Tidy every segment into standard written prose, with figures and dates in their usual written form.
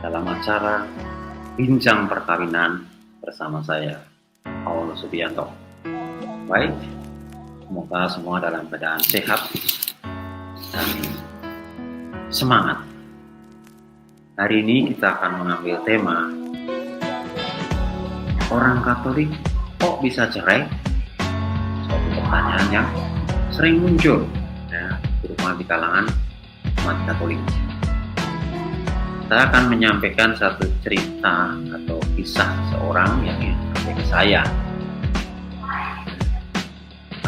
dalam acara Bincang Perkawinan bersama saya, Paulus Subianto. Baik, semoga semua dalam keadaan sehat dan semangat. Hari ini kita akan mengambil tema orang Katolik kok bisa cerai? Suatu pertanyaan yang sering muncul ya, terutama di kalangan umat Katolik. Saya akan menyampaikan satu cerita atau kisah seorang yang sampai ke saya.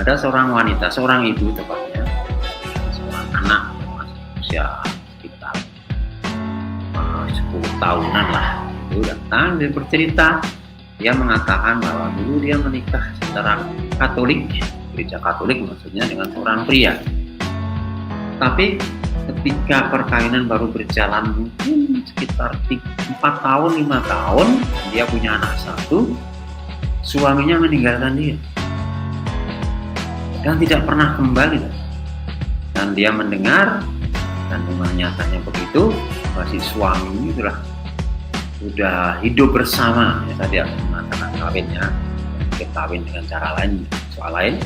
Ada seorang wanita, seorang ibu tepatnya, seorang anak masih usia sekitar 10 tahunan lah. Itu datang, dia bercerita, dia mengatakan bahwa dulu dia menikah secara Katolik, gereja Katolik maksudnya, dengan seorang pria. Tapi ketika perkawinan baru berjalan mungkin sekitar 4 tahun, 5 tahun, dia punya anak satu, suaminya meninggalkan dia. Dan tidak pernah kembali. Dan dia mendengar, dan memang nyatanya begitu, bahwa si suami ini sudah hidup bersama. Ya, tadi aku mengatakan kawinnya, mungkin kawin dengan cara lain, soal lain,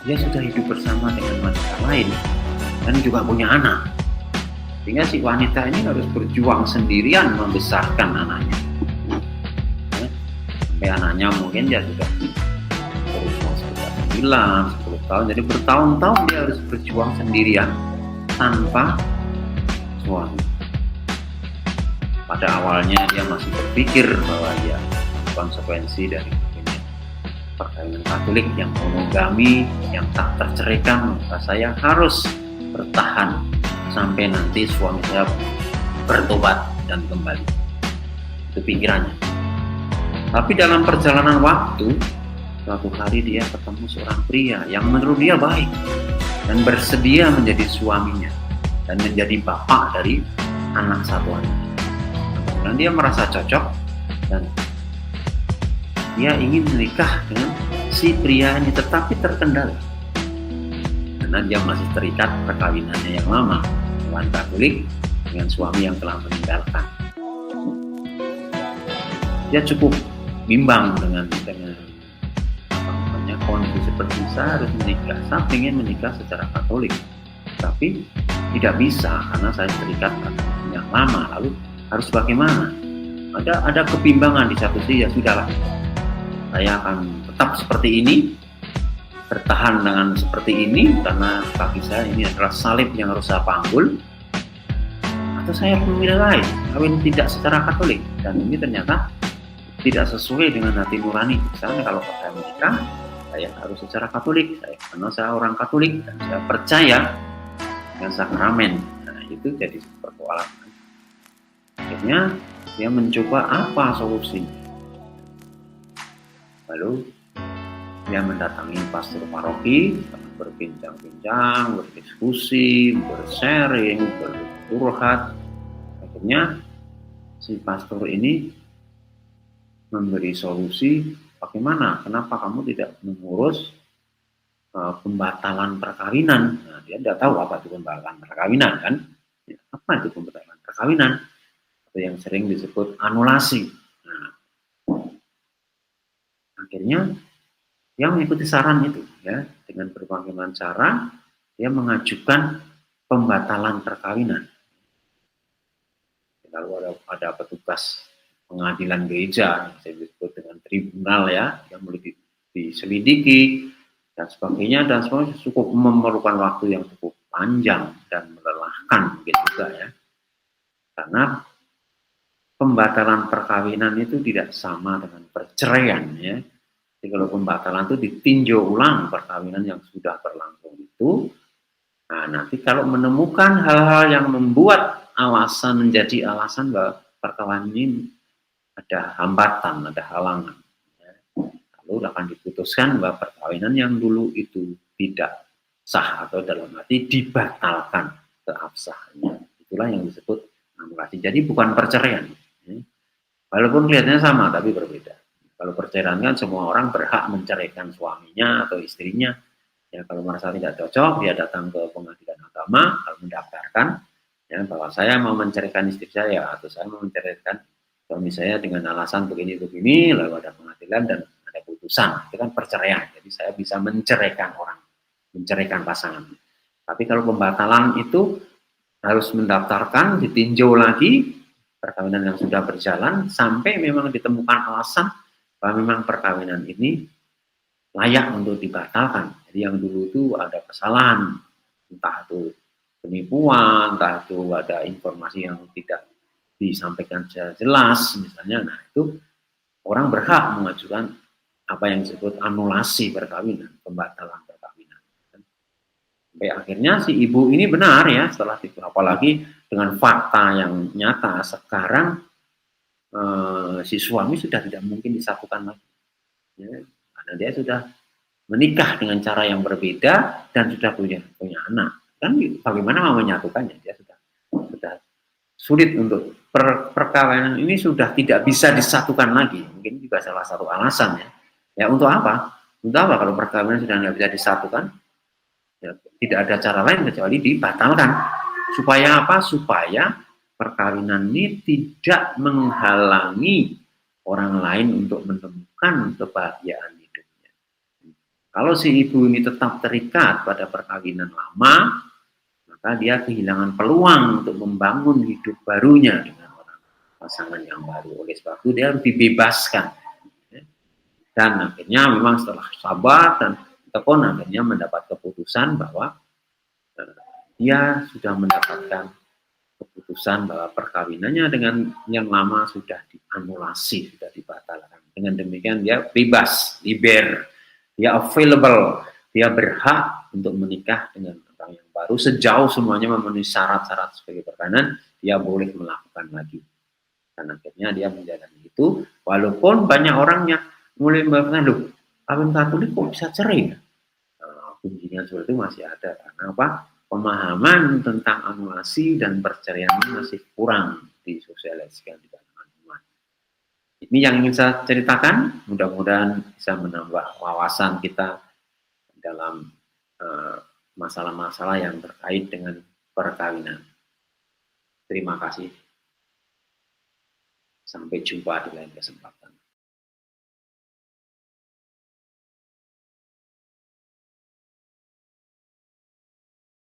dia sudah hidup bersama dengan wanita lain, dan juga punya anak. Sehingga si wanita ini harus berjuang sendirian membesarkan anaknya. Sampai anaknya mungkin dia sudah berusia 9, 10 tahun. Jadi bertahun-tahun dia harus berjuang sendirian tanpa suami. Pada awalnya dia masih berpikir bahwa ya konsekuensi dari perkawinan Katolik yang monogami, yang tak terceraikan, maka saya harus bertahan sampai nanti suami saya bertobat dan kembali. Itu pikirannya. Tapi dalam perjalanan waktu, suatu hari dia ketemu seorang pria yang menurut dia baik dan bersedia menjadi suaminya dan menjadi bapak dari anak satuannya. Dan dia merasa cocok dan dia ingin menikah dengan si pria ini, tetapi terkendala karena dia masih terikat perkawinannya yang lama dengan Katolik dengan suami yang telah meninggalkan. Dia cukup bimbang dengan kondisi seperti saya harus menikah. Saya ingin menikah secara Katolik, tapi tidak bisa karena saya terikat yang lama. Lalu harus bagaimana? Ada kebimbangan di satu sisi. Ya sudahlah, saya akan tetap seperti ini, bertahan dengan seperti ini karena kaki saya ini adalah salib yang harus saya panggul, atau saya memilih lain, kawin tidak secara Katolik, dan ini ternyata tidak sesuai dengan hati nurani. Misalnya kalau saya menikah, saya harus secara Katolik, karena saya orang Katolik dan saya percaya dengan sakramen. Nah, itu jadi persoalan. Akhirnya dia mencoba apa solusinya. Lalu dia mendatangi pastor paroki, berbincang-bincang, berdiskusi, bersharing, bercurhat. Akhirnya si pastor ini memberi solusi, bagaimana, kenapa kamu tidak mengurus pembatalan perkawinan? Nah, dia tidak tahu apa itu pembatalan perkawinan kan? Ya, apa itu pembatalan perkawinan? Atau yang sering disebut anulasi. Nah, akhirnya dia mengikuti saran itu, ya, dengan berbagai macam cara dia mengajukan pembatalan perkawinan. Lalu ada petugas pengadilan gereja, yang saya disebut dengan tribunal, ya, yang mulai diselidiki dan sebagainya, dan semuanya cukup memerlukan waktu yang cukup panjang dan melelahkan begitu juga, ya, karena pembatalan perkawinan itu tidak sama dengan perceraian, ya. Jadi kalau pembatalan itu ditinjau ulang perkawinan yang sudah berlangsung itu, nah nanti kalau menemukan hal-hal yang membuat alasan menjadi alasan bahwa perkawinan ini ada hambatan, ada halangan, ya, lalu akan diputuskan bahwa perkawinan yang dulu itu tidak sah atau dalam arti dibatalkan keabsahannya. Itulah yang disebut anulasi. Jadi bukan perceraian, ya. Walaupun kelihatannya sama tapi berbeda. Kalau perceraian kan semua orang berhak menceraikan suaminya atau istrinya. Ya, kalau merasa tidak cocok, dia datang ke pengadilan agama, lalu mendaftarkan, ya, bahwa saya mau menceraikan istri saya atau saya mau menceraikan suami saya dengan alasan begini-begini, lalu ada pengadilan dan ada putusan, itu kan perceraian. Jadi saya bisa menceraikan orang, menceraikan pasangan. Tapi kalau pembatalan itu harus mendaftarkan, ditinjau lagi perkawinan yang sudah berjalan sampai memang ditemukan alasan bahwa memang perkawinan ini layak untuk dibatalkan. Jadi yang dulu itu ada kesalahan, entah itu penipuan, entah itu ada informasi yang tidak disampaikan secara jelas, misalnya, nah itu orang berhak mengajukan apa yang disebut anulasi perkawinan, pembatalan perkawinan. Sampai akhirnya si ibu ini benar ya setelah itu, apalagi dengan fakta yang nyata sekarang si suami sudah tidak mungkin disatukan lagi, ya, karena dia sudah menikah dengan cara yang berbeda dan sudah punya anak. Kan bagaimana mau menyatukannya? Dia sudah sulit untuk perkawinan ini sudah tidak bisa disatukan lagi. Mungkin juga salah satu alasan ya. Ya untuk apa? Untuk apa kalau perkawinan sudah tidak bisa disatukan? Ya, tidak ada cara lain kecuali dibatalkan. Supaya apa? Supaya perkawinan ini tidak menghalangi orang lain untuk menemukan kebahagiaan hidupnya. Kalau si ibu ini tetap terikat pada perkawinan lama, maka dia kehilangan peluang untuk membangun hidup barunya dengan orang pasangan yang baru. Oleh sebab itu dia harus dibebaskan. Dan akhirnya memang setelah sabar dan tekun akhirnya mendapat keputusan bahwa dia sudah mendapatkan keputusan bahwa perkawinannya dengan yang lama sudah dianulasi, sudah dibatalkan. Dengan demikian dia bebas, liber, dia available, dia berhak untuk menikah dengan orang yang baru sejauh semuanya memenuhi syarat-syarat sebagai perkawinan, dia boleh melakukan lagi. Dan akhirnya dia menjalani itu, walaupun banyak orang yang mulai berkata, loh, kawin Katolik kok bisa cerai? Kuncinya seperti itu masih ada. Karena apa? Pemahaman tentang anulasi dan perceraian masih kurang disosialisasikan di kalangan umat. Ini yang ingin saya ceritakan, mudah-mudahan bisa menambah wawasan kita dalam masalah-masalah yang terkait dengan perkawinan. Terima kasih. Sampai jumpa di lain kesempatan.